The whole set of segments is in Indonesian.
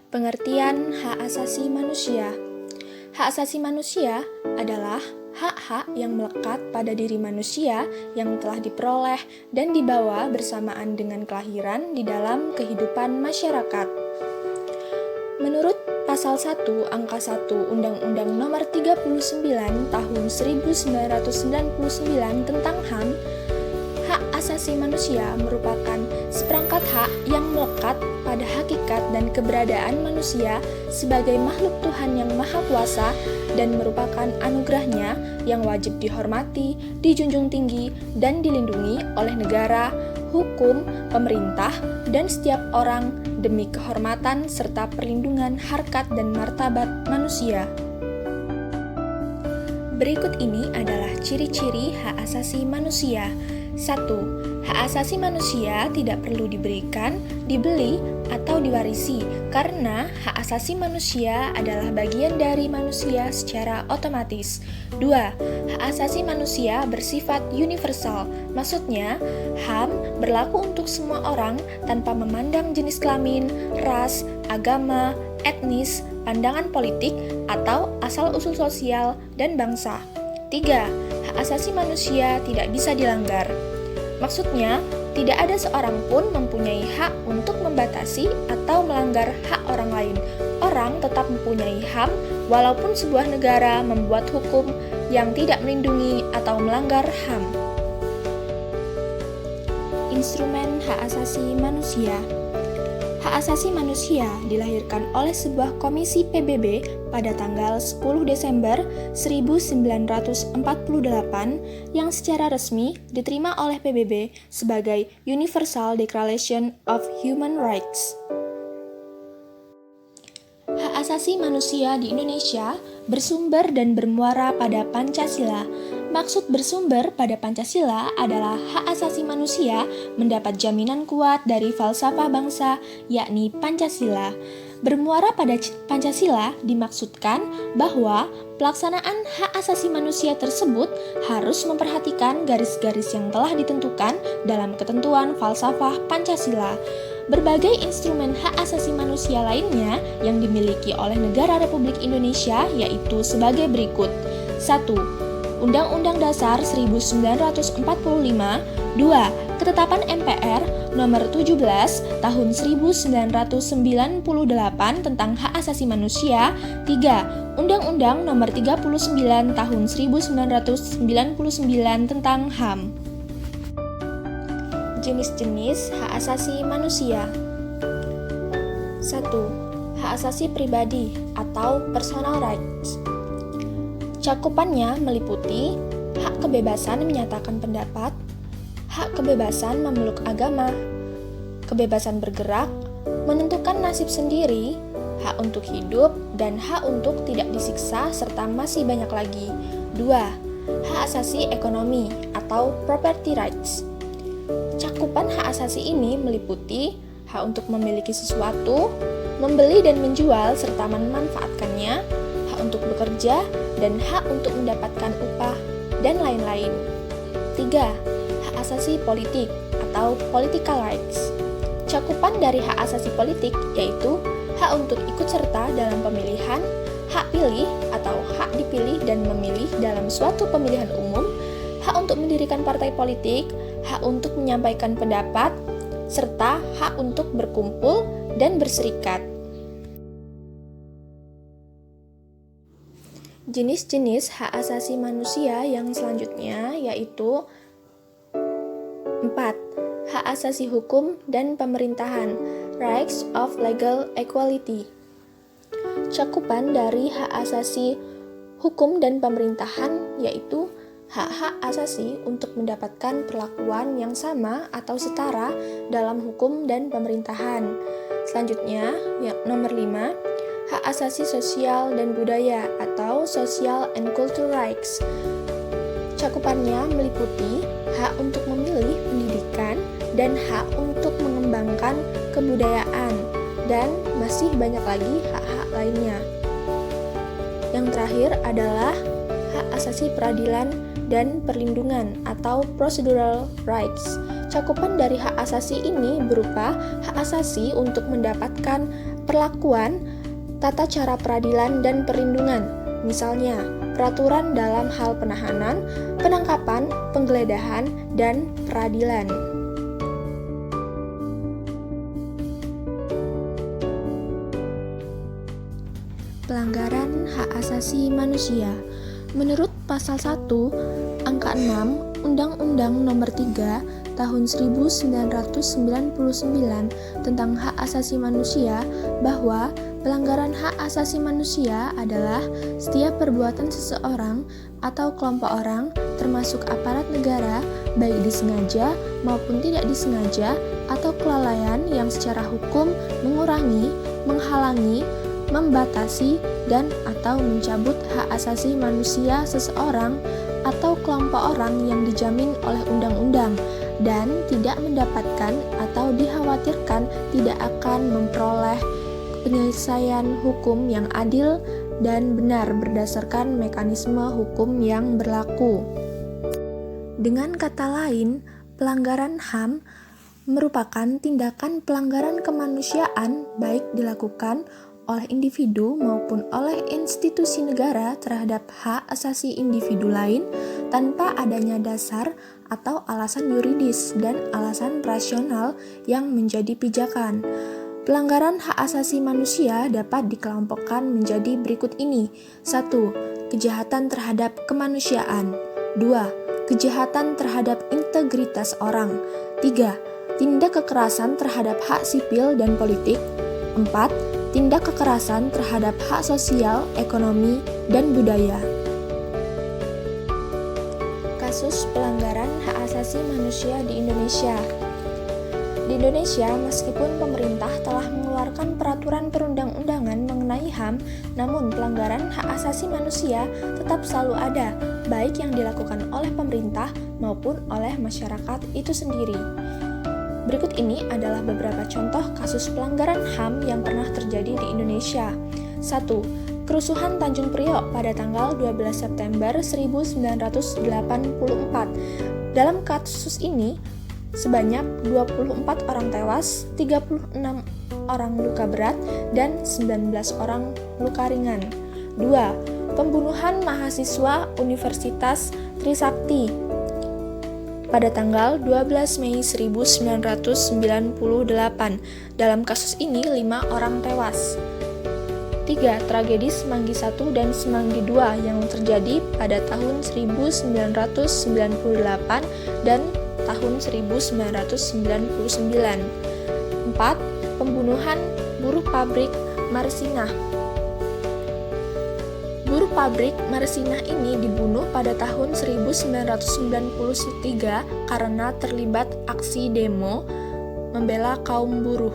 Pengertian hak asasi manusia. Hak asasi manusia adalah hak-hak yang melekat pada diri manusia yang telah diperoleh dan dibawa bersamaan dengan kelahiran di dalam kehidupan masyarakat. Menurut Pasal 1 Angka 1 Undang-Undang Nomor 39 Tahun 1999 tentang HAM, hak asasi manusia merupakan seperangkat hak yang melekat pada hakikat dan keberadaan manusia sebagai makhluk Tuhan yang Maha Kuasa dan merupakan anugerahnya yang wajib dihormati, dijunjung tinggi, dan dilindungi oleh negara, hukum, pemerintah, dan setiap orang demi kehormatan serta perlindungan harkat dan martabat manusia. Berikut ini adalah ciri-ciri hak asasi manusia. 1. Hak asasi manusia tidak perlu diberikan, dibeli, atau diwarisi karena hak asasi manusia adalah bagian dari manusia secara otomatis. 2. Hak asasi manusia bersifat universal, maksudnya HAM berlaku untuk semua orang tanpa memandang jenis kelamin, ras, agama, etnis, pandangan politik, atau asal-usul sosial dan bangsa. 3. Hak asasi manusia tidak bisa dilanggar. Maksudnya, tidak ada seorang pun mempunyai hak untuk membatasi atau melanggar hak orang lain. Orang tetap mempunyai HAM walaupun sebuah negara membuat hukum yang tidak melindungi atau melanggar HAM. Instrumen hak asasi manusia. Hak asasi manusia dilahirkan oleh sebuah komisi PBB pada tanggal 10 Desember 1948 yang secara resmi diterima oleh PBB sebagai Universal Declaration of Human Rights. Hak asasi manusia di Indonesia bersumber dan bermuara pada Pancasila. Maksud bersumber pada Pancasila adalah hak asasi manusia mendapat jaminan kuat dari falsafah bangsa, yakni Pancasila. Bermuara pada Pancasila dimaksudkan bahwa pelaksanaan hak asasi manusia tersebut harus memperhatikan garis-garis yang telah ditentukan dalam ketentuan falsafah Pancasila. Berbagai instrumen hak asasi manusia lainnya yang dimiliki oleh negara Republik Indonesia yaitu sebagai berikut. 1. Undang-Undang Dasar 1945. 2. Ketetapan MPR Nomor 17 Tahun 1998 tentang Hak Asasi Manusia. 3. Undang-Undang Nomor 39 Tahun 1999 tentang HAM. Jenis-jenis hak asasi manusia. 1. Hak asasi pribadi atau personal rights. Cakupannya meliputi hak kebebasan menyatakan pendapat, hak kebebasan memeluk agama, kebebasan bergerak, menentukan nasib sendiri, hak untuk hidup, dan hak untuk tidak disiksa, serta masih banyak lagi. 2. Hak asasi ekonomi atau property rights. Cakupan hak asasi ini meliputi hak untuk memiliki sesuatu, membeli dan menjual, serta memanfaatkannya, hak untuk bekerja, dan hak untuk mendapatkan upah, dan lain-lain. 3. Hak asasi politik atau political rights. Cakupan dari hak asasi politik yaitu hak untuk ikut serta dalam pemilihan, hak pilih atau hak dipilih dan memilih dalam suatu pemilihan umum, hak untuk mendirikan partai politik, hak untuk menyampaikan pendapat, serta hak untuk berkumpul dan berserikat. Jenis-jenis hak asasi manusia yang selanjutnya yaitu 4. Hak asasi hukum dan pemerintahan, Rights of Legal Equality. Cakupan dari hak asasi hukum dan pemerintahan yaitu hak-hak asasi untuk mendapatkan perlakuan yang sama atau setara dalam hukum dan pemerintahan. Selanjutnya, nomor 5, hak asasi sosial dan budaya atau Social and Cultural Rights. Cakupannya meliputi hak untuk memilih pendidikan dan hak untuk mengembangkan kebudayaan, dan masih banyak lagi hak-hak lainnya. Yang terakhir adalah hak asasi peradilan dan perlindungan atau procedural rights. Cakupan dari hak asasi ini berupa hak asasi untuk mendapatkan Perlakuan tata cara peradilan dan perlindungan, misalnya peraturan dalam hal penahanan, penangkapan, penggeledahan, dan peradilan. Pelanggaran hak asasi manusia. Menurut pasal 1, angka 6 Undang-Undang Nomor 3 Tahun 1999 tentang hak asasi manusia bahwa pelanggaran hak asasi manusia adalah setiap perbuatan seseorang atau kelompok orang termasuk aparat negara baik disengaja maupun tidak disengaja atau kelalaian yang secara hukum mengurangi, menghalangi, membatasi dan atau mencabut hak asasi manusia seseorang atau kelompok orang yang dijamin oleh undang-undang dan tidak mendapatkan atau dikhawatirkan tidak akan memperoleh penyelesaian hukum yang adil dan benar berdasarkan mekanisme hukum yang berlaku. Dengan kata lain, pelanggaran HAM merupakan tindakan pelanggaran kemanusiaan baik dilakukan oleh individu maupun oleh institusi negara terhadap hak asasi individu lain tanpa adanya dasar atau alasan yuridis dan alasan rasional yang menjadi pijakan. Pelanggaran hak asasi manusia dapat dikelompokkan menjadi berikut ini. 1. Kejahatan terhadap kemanusiaan. 2. Kejahatan terhadap integritas orang. 3. Tindak kekerasan terhadap hak sipil dan politik. 4. Tindak kekerasan terhadap hak sosial, ekonomi, dan budaya. Kasus pelanggaran hak asasi manusia di Indonesia. Di Indonesia, meskipun pemerintah telah mengeluarkan peraturan perundang-undangan mengenai HAM, namun pelanggaran hak asasi manusia tetap selalu ada, baik yang dilakukan oleh pemerintah maupun oleh masyarakat itu sendiri. Berikut ini adalah beberapa contoh kasus pelanggaran HAM yang pernah terjadi di Indonesia. 1. Kerusuhan Tanjung Priok pada tanggal 12 September 1984. Dalam kasus ini, sebanyak 24 orang tewas, 36 orang luka berat, dan 19 orang luka ringan. 2. Pembunuhan mahasiswa Universitas Trisakti pada tanggal 12 Mei 1998. Dalam kasus ini, 5 orang tewas. 3. Tragedi Semanggi I dan Semanggi II yang terjadi pada tahun 1998 dan tahun 1999. 4. Pembunuhan buruh pabrik Marsinah. Buruh pabrik Marsinah ini dibunuh pada tahun 1993 karena terlibat aksi demo membela kaum buruh.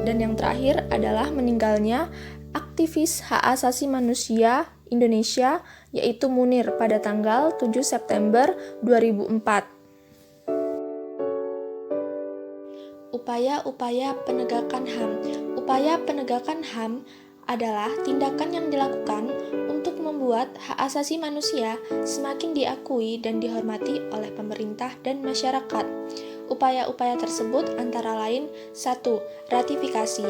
Dan yang terakhir adalah meninggalnya aktivis hak asasi manusia Indonesia yaitu Munir pada tanggal 7 September 2004. Upaya-upaya penegakan HAM. Upaya penegakan HAM adalah tindakan yang dilakukan untuk membuat hak asasi manusia semakin diakui dan dihormati oleh pemerintah dan masyarakat. Upaya-upaya tersebut antara lain 1. Ratifikasi.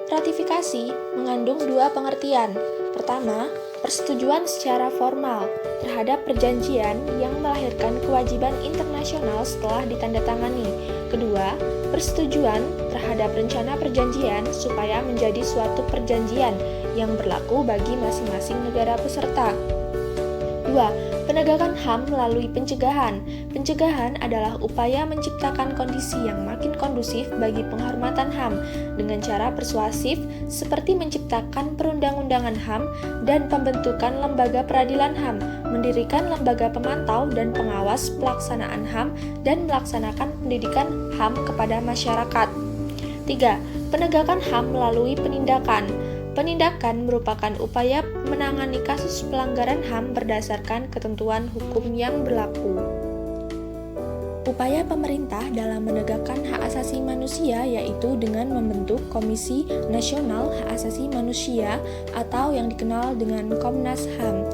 Ratifikasi mengandung 2 pengertian. Pertama, persetujuan secara formal terhadap perjanjian yang melahirkan kewajiban internasional setelah ditandatangani. Kedua, persetujuan terhadap rencana perjanjian supaya menjadi suatu perjanjian yang berlaku bagi masing-masing negara peserta. 2. Penegakan HAM melalui pencegahan. Pencegahan adalah upaya menciptakan kondisi yang makin kondusif bagi penghormatan HAM dengan cara persuasif seperti menciptakan perundang-undangan HAM dan pembentukan lembaga peradilan HAM, mendirikan lembaga pemantau dan pengawas pelaksanaan HAM dan melaksanakan pendidikan HAM kepada masyarakat. 3. Penegakan HAM melalui penindakan. Penindakan merupakan upaya menangani kasus pelanggaran HAM berdasarkan ketentuan hukum yang berlaku. Upaya pemerintah dalam menegakkan hak asasi manusia yaitu dengan membentuk Komisi Nasional Hak Asasi Manusia atau yang dikenal dengan Komnas HAM.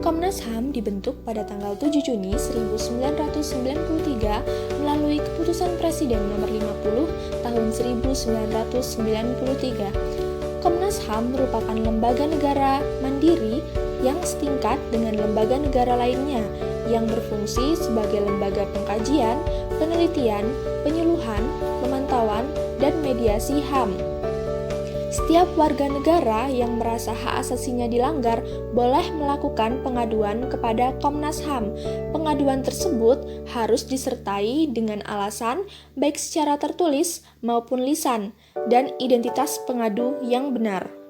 Komnas HAM dibentuk pada tanggal 7 Juni 1993 melalui Keputusan Presiden Nomor 50 Tahun 1993. Komnas HAM merupakan lembaga negara mandiri yang setingkat dengan lembaga negara lainnya yang berfungsi sebagai lembaga pengkajian, penelitian, penyuluhan, pemantauan, dan mediasi HAM. Setiap warga negara yang merasa hak asasinya dilanggar boleh melakukan pengaduan kepada Komnas HAM. Pengaduan tersebut harus disertai dengan alasan baik secara tertulis maupun lisan dan identitas pengadu yang benar.